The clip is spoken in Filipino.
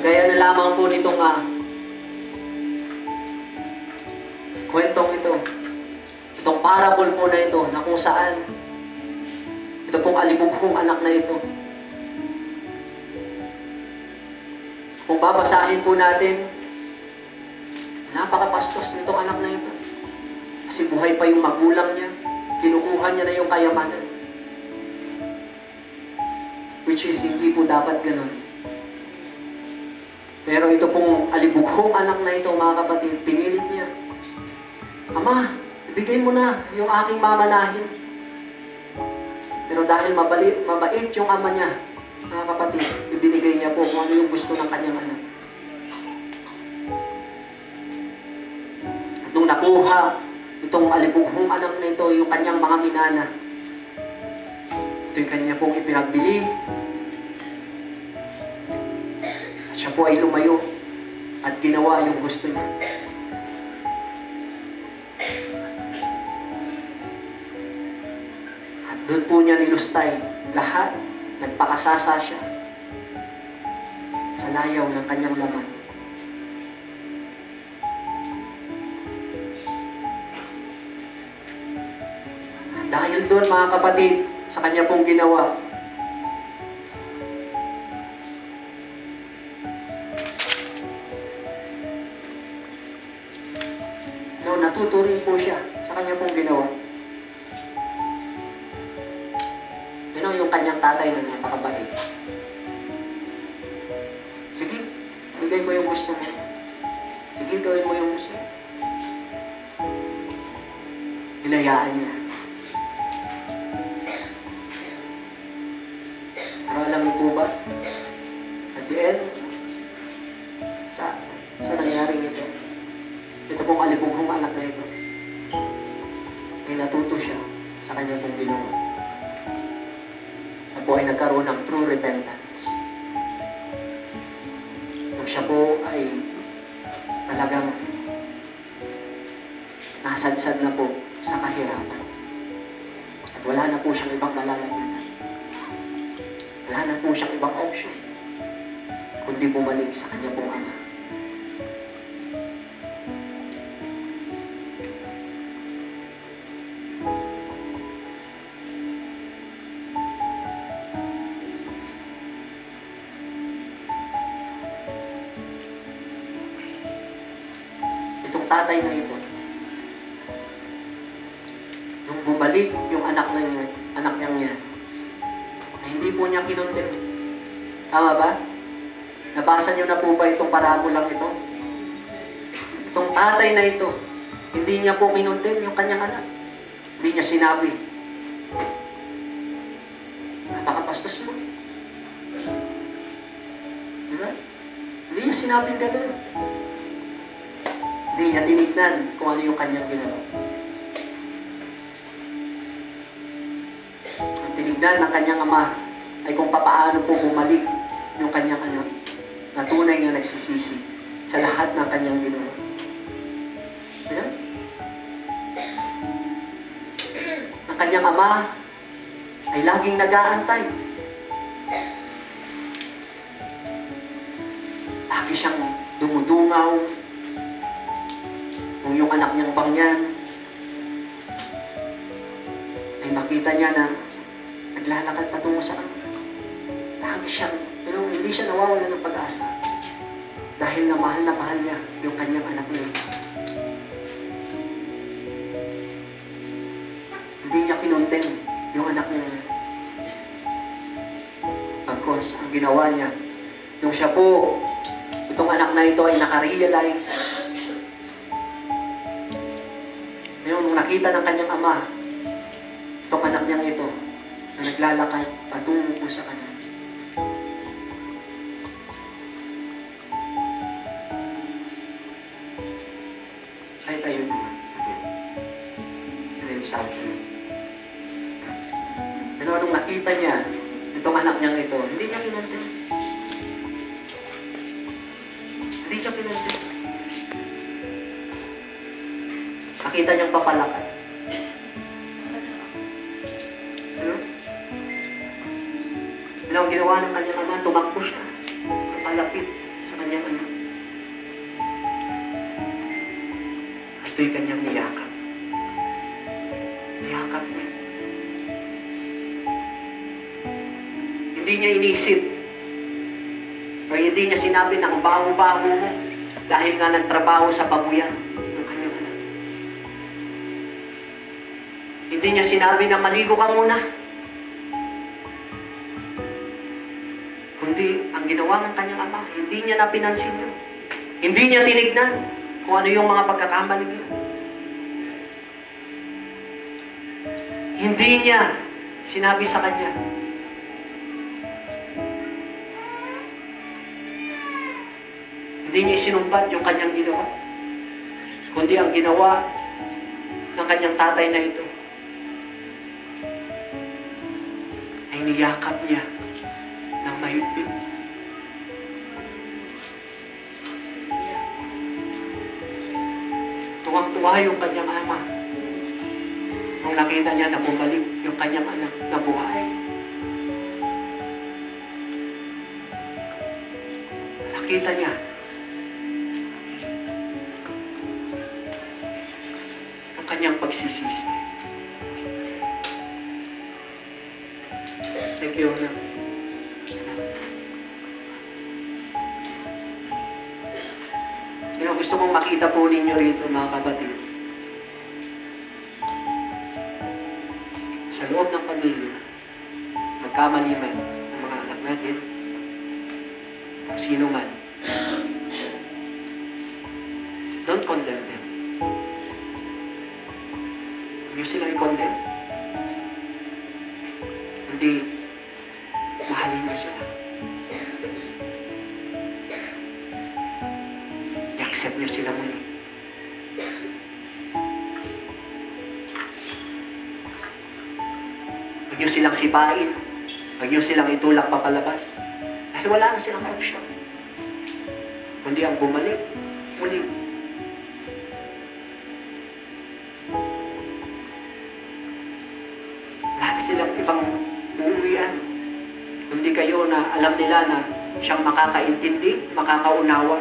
Kagaya na lamang po nitong kwentong ito. Itong parable po na ito na kung saan ito pong alibughong anak na ito. Kung babasahin po natin, napakapastos nitong anak na ito. Kasi buhay pa yung magulang niya. Kinukuha niya na yung kayamanan. Which is hindi po dapat ganun. Pero ito pong alibughong anak na ito, mga kapatid, pinilit niya. Ama, ibigay mo na yung aking mamanahin. Pero dahil mabait yung ama niya, mga kapatid, ibinigay niya po kung ano yung gusto ng kanyang anak. At nung nakuha itong alibughong anak na ito, yung kanyang mga minana, ito yung kanya pong ipinagbili. At siya po ay lumayo at ginawa yung gusto niya. At doon po niya nilustay lahat. Nagpakasasa siya sa layaw ng kanyang laman. Dahil doon, mga kapatid, sa kanya pong ginawa, natuto rin po siya sa kanya pong ginawa. Yun yung kanyang tatay na napakabait. Sige, bigay mo yung gusto mo. Sige, gawin mo yung gusto mo. Hinayaan niya. Pero alam mo po ba, at the end, sa nangyaring ito, ito pong alibughong anak na ito, ay natuto siya sa kanya pong ginawa. Siya po ay nagkaroon ng true repentance. Nung siya po ay talagang nasadsad na po sa kahirapan. At wala na po siyang ibang malalagyan. Wala na po siyang ibang option kundi bumalik sa kanya pong ama. Tatay na ito. Nung bumalik yung anak niya, ay hindi po niya kinondem. Tama ba? Nabasa niyo na po ba itong parabolang ito? Itong tatay na ito, hindi niya po kinondem yung kanyang anak. Hindi niya sinabi. Napakapastos mo. Diba? Hindi niya sinabing gano'n. Hindi niya tinignan kung ano yung kanyang ginawa. Ang tinignan ng kanyang ama ay kung papaano po bumalik yung kanyang anak na tunay nga nagsisisi sa lahat ng kanyang ginawa. Diba? Ang kanyang ama ay laging nag-aantay. Lagi siyang dumudungaw. Kung yung anak niyang pangyan ay makita niya na naglalakad patungo sa kanya. Lagi siyang, pero hindi siya nawawala ng pag-asa. Dahil na mahal niya yung kanyang anak niya. Hindi niya kinonten yung anak niya. Pagkos, ang ginawa niya, nung siya po, itong anak na ito ay nakarealize. Nung nakita ng kanyang ama, itong anak niyang ito, na naglalakad patungo po sa kanya. Ay tayo naman. Sabi niya. Pero nung nakita niya, itong anak niyang ito, hindi niya kinonten. Hindi siya kinonten. Nakita niyang papalakad. Ano? Ano ang ginawa ng kanyang ama? Tumakbo siya. Palapit sa kanyang anak. Ito'y kanyang niyakap. Niyakap niya. Hindi niya inisip. O hindi niya sinabi ng baho-baho mo dahil nga nagtrabaho sa pabuyan ng kanyang anak. Hindi niya sinabi na maligo ka muna. Kundi ang ginawa ng kanyang ama, hindi niya na pinansin yun. Hindi niya tinignan kung ano yung mga pagkakamali niya. Hindi niya sinabi sa kanya, hindi niya isinumbat yung kanyang ginawa. Kundi ang ginawa ng kanyang tatay na ito ay niyakap niya ng mahigpit. Tuwang-tuwa yung kanyang ama nung nakita niya na bumalik yung kanyang anak na buhay. Nakita niya ang kanyang pagsisisi. Thank you, anak. Gusto kong makita po ninyo rito, mga kapatid. Sa loob ng pamilya, magkamali man ang mga anak natin, kung sino man, don't condemn them. Huwag niyo silang i-condemn. Hindi, mahalin niyo sila. I-accept niyo sila muli. Huwag niyo silang sipain. Huwag niyo silang itulak papalabas. Dahil wala na silang option. Kundi ang bumalik, muli. Wala na silang ibang uuwian. Kundi kayo na alam nila na siyang makakaintindi, makakaunawa